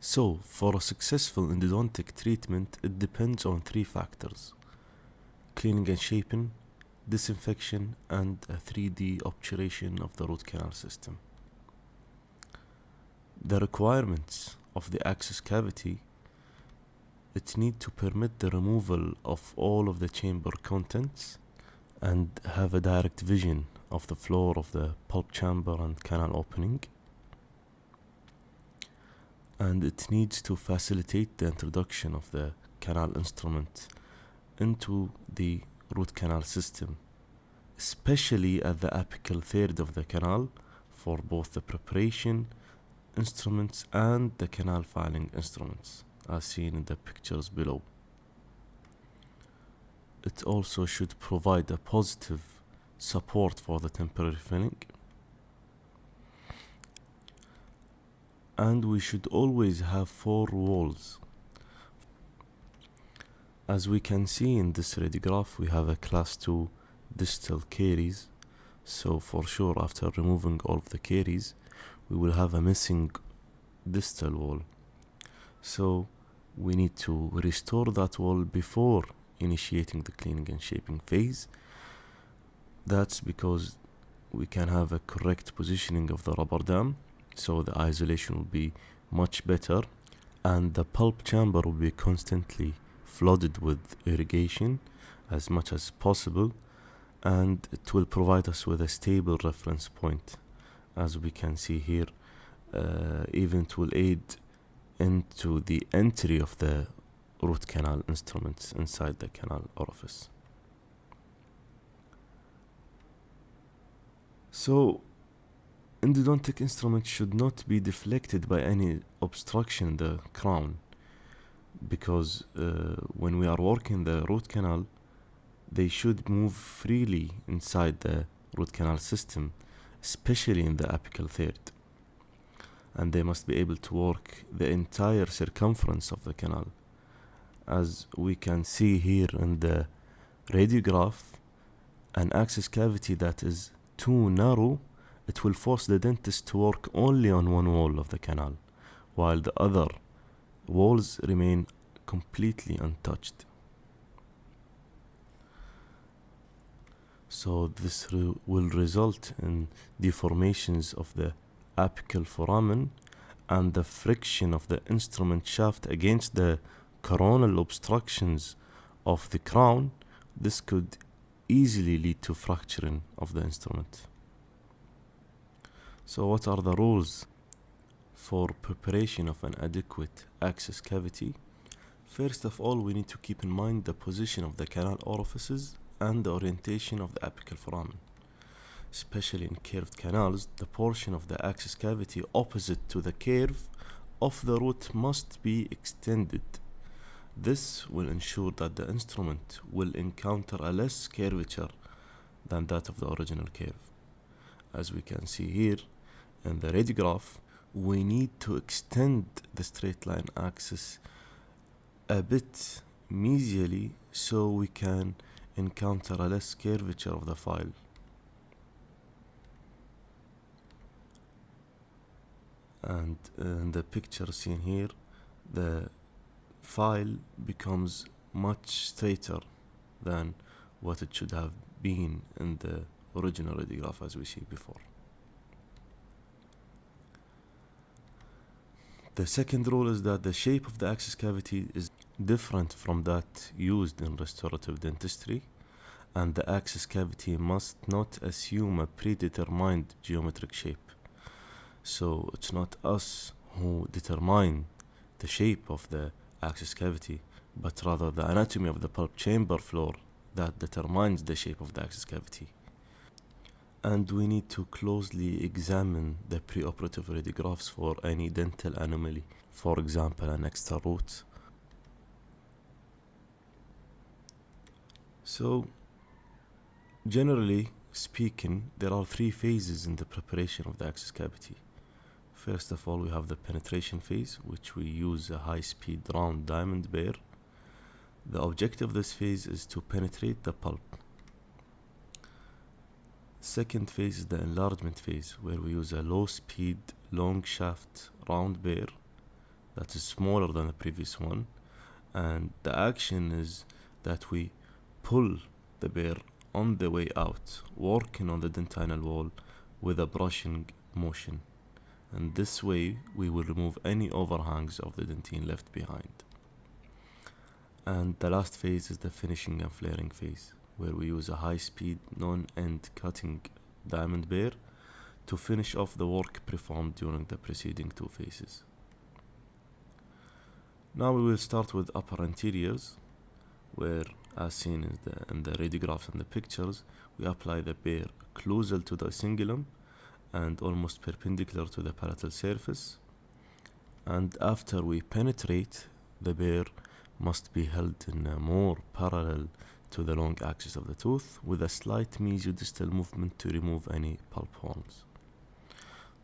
So, for a successful endodontic treatment, it depends on three factors: cleaning and shaping, disinfection, and a 3D obturation of the root canal system. The requirements of the access cavity: it need to permit the removal of all of the chamber contents and have a direct vision of the floor of the pulp chamber and canal opening. And it needs to facilitate the introduction of the canal instrument into the root canal system, especially at the apical third of the canal, for both the preparation instruments and the canal filing instruments, as seen in the pictures below. It also should provide a positive support for the temporary filling, and we should always have 4 walls. As we can see in this radiograph, we have a class 2 distal caries, so for sure after removing all of the caries we will have a missing distal wall. So we need to restore that wall before initiating the cleaning and shaping phase. That's because we can have a correct positioning of the rubber dam, so the isolation will be much better, and the pulp chamber will be constantly flooded with irrigation as much as possible, and it will provide us with a stable reference point. As we can see here, even it will aid into the entry of the root canal instruments inside the canal orifice. So, endodontic instruments should not be deflected by any obstruction in the crown, because when we are working the root canal, they should move freely inside the root canal system, especially in the apical third, and they must be able to work the entire circumference of the canal. As we can see here in the radiograph, an access cavity that is too narrow, it will force the dentist to work only on one wall of the canal, while the other walls remain completely untouched. So this will result in deformations of the apical foramen, and the friction of the instrument shaft against the coronal obstructions of the crown. This could easily lead to fracturing of the instrument. So what are the rules for preparation of an adequate access cavity? First of all, we need to keep in mind the position of the canal orifices and the orientation of the apical foramen. Especially in curved canals, the portion of the access cavity opposite to the curve of the root must be extended. This will ensure that the instrument will encounter a less curvature than that of the original curve. As we can see here in the radiograph, we need to extend the straight line axis a bit mesially so we can encounter a less curvature of the file. And in the picture seen here, the file becomes much straighter than what it should have been in the original radiograph, as we see before. The second rule is that the shape of the access cavity is different from that used in restorative dentistry, and the access cavity must not assume a predetermined geometric shape. So it's not us who determine the shape of the access cavity, but rather the anatomy of the pulp chamber floor that determines the shape of the access cavity. And we need to closely examine the preoperative radiographs for any dental anomaly, for example an extra root. So generally speaking, there are 3 phases in the preparation of the access cavity. First of all, we have the penetration phase, which we use a high-speed round diamond burr. The objective of this phase is to penetrate the pulp. Second phase is the enlargement phase, where we use a low-speed, long shaft round burr that is smaller than the previous one, and the action is that we pull the bear on the way out, working on the dentinal wall with a brushing motion. And this way we will remove any overhangs of the dentine left behind. And the last phase is the finishing and flaring phase, where we use a high-speed, non-end cutting diamond bear to finish off the work performed during the preceding two phases. Now we will start with upper anteriors, where, as seen in the radiographs and the pictures, we apply the bear closal to the cingulum and almost perpendicular to the palatal surface. And after we penetrate, the bear must be held in a more parallel to the long axis of the tooth with a slight mesiodistal movement to remove any pulp horns.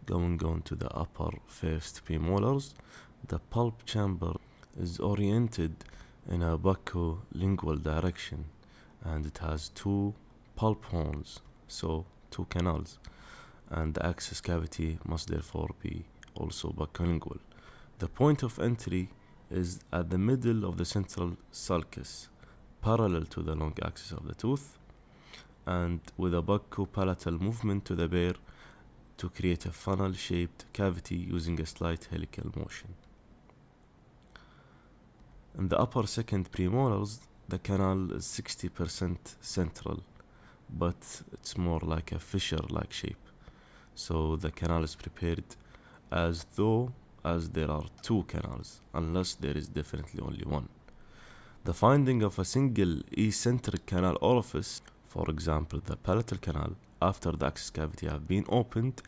Going on to the upper first premolars, the pulp chamber is oriented in a buccolingual direction, and it has two pulp horns, so two canals, and the access cavity must therefore be also buccolingual. The point of entry is at the middle of the central sulcus, parallel to the long axis of the tooth, and with a buccopalatal movement to the bear to create a funnel-shaped cavity using a slight helical motion. In the upper second premolars, the canal is 60% central, but it's more like a fissure-like shape. So the canal is prepared as though as there are two canals, unless there is definitely only one. The finding of a single eccentric canal orifice, for example the palatal canal, after the access cavity have been opened,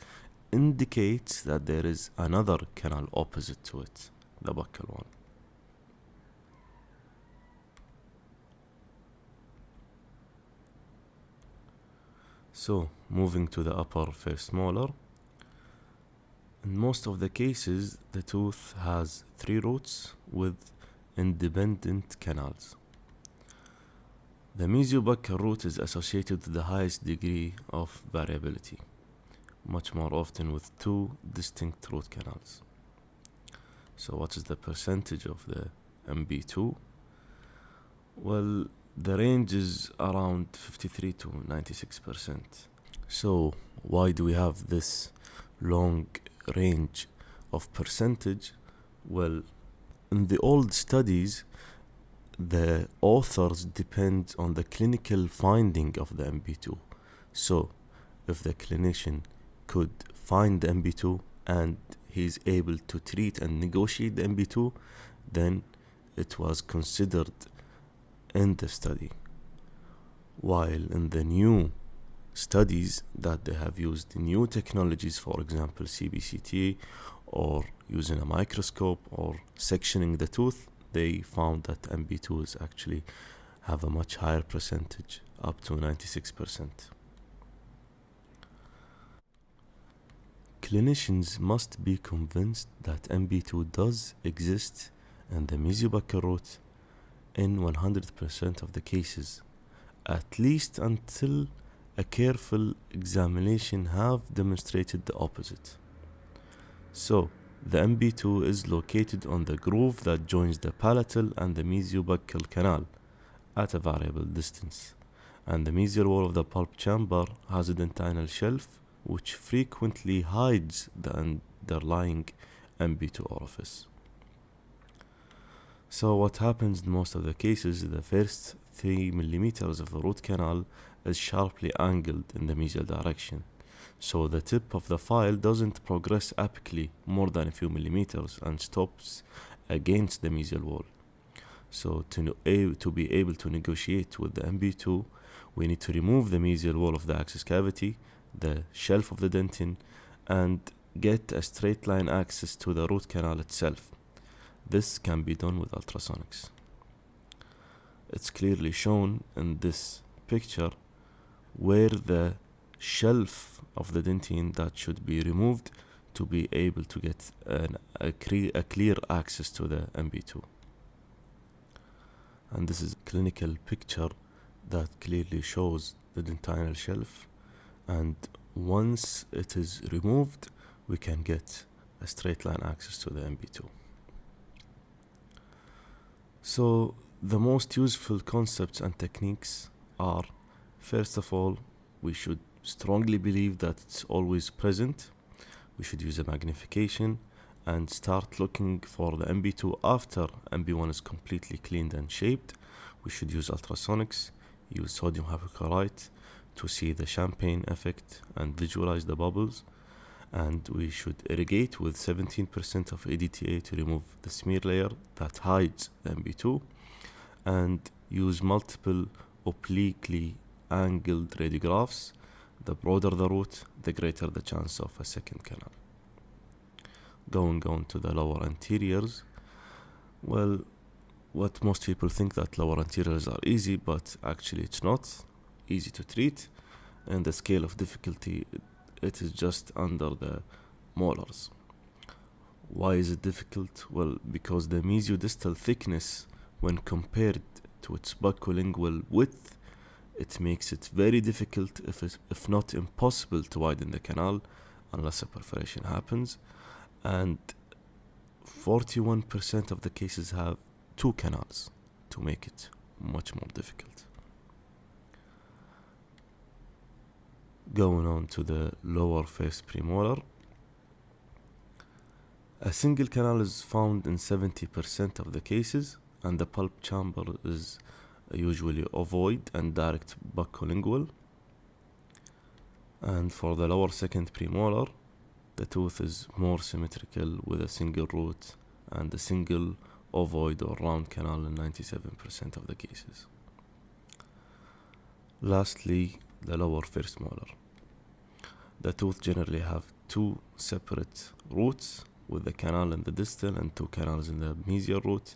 indicates that there is another canal opposite to it, the buccal one. So, moving to the upper first molar, in most of the cases, the tooth has three roots with independent canals. The mesiobuccal root is associated with the highest degree of variability, much more often with two distinct root canals. So what is the percentage of the MB2? Well, the range is around 53 to 96%. So why do we have this long range of percentage? Well, in the old studies, the authors depend on the clinical finding of the MB2. So if the clinician could find the MB2 and he's able to treat and negotiate the MB2, then it was considered in the study. While in the new studies that they have used new technologies, for example CBCT, or using a microscope or sectioning the tooth, they found that MB2s actually have a much higher percentage, up to 96%. Clinicians must be convinced that MB2 does exist in the mesiobuccal root in 100% of the cases, at least until a careful examination have demonstrated the opposite. So, the MB2 is located on the groove that joins the palatal and the mesiobuccal canal at a variable distance, and the mesial wall of the pulp chamber has a dentinal shelf which frequently hides the underlying MB2 orifice. So what happens in most of the cases is the first 3 millimeters of the root canal is sharply angled in the mesial direction, so the tip of the file doesn't progress apically more than a few millimeters and stops against the mesial wall. So to be able to negotiate with the MB2, we need to remove the mesial wall of the access cavity, the shelf of the dentin, and get a straight line access to the root canal itself. This can be done with ultrasonics. It's clearly shown in this picture where the shelf of the dentine that should be removed to be able to get a clear access to the MB2. And this is a clinical picture that clearly shows the dentinal shelf, and once it is removed we can get a straight line access to the MB2. So, the most useful concepts and techniques are, first of all, we should strongly believe that it's always present. We should use a magnification and start looking for the MB2 after MB1 is completely cleaned and shaped. We should use ultrasonics, use sodium hypochlorite to see the champagne effect and visualize the bubbles. And we should irrigate with 17% of ADTA to remove the smear layer that hides the MB2, and use multiple obliquely angled radiographs. The broader the root, the greater the chance of a second canal. Going on to the lower anteriors, well, what most people think that lower anteriors are easy, but actually it's not easy to treat, and the scale of difficulty, it is just under the molars. Why is it difficult? Well, because the mesiodistal thickness, when compared to its buccolingual width, it makes it very difficult, if not impossible, to widen the canal unless a perforation happens. And 41% of the cases have two canals to make it much more difficult. Going on to the lower first premolar, a single canal is found in 70% of the cases, and the pulp chamber is usually ovoid and direct buccolingual. And for the lower second premolar, the tooth is more symmetrical with a single root and a single ovoid or round canal in 97% of the cases. Lastly, the lower first molar. The tooth generally have two separate roots, with the canal in the distal and two canals in the mesial root,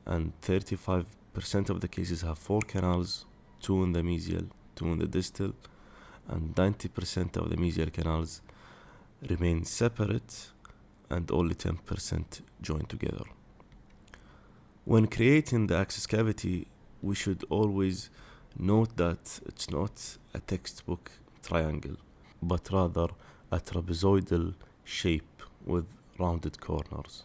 and 35% of the cases have four canals, two in the mesial, two in the distal, and 90% of the mesial canals remain separate and only 10% join together. When creating the access cavity, we should always note that it's not a textbook triangle, but rather a trapezoidal shape with rounded corners.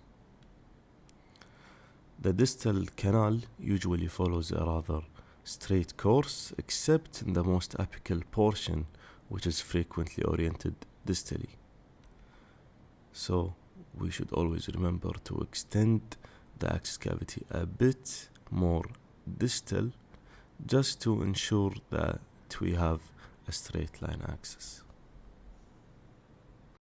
The distal canal usually follows a rather straight course, except in the most apical portion, which is frequently oriented distally. So we should always remember to extend the access cavity a bit more distal, just to ensure that we have a straight line access.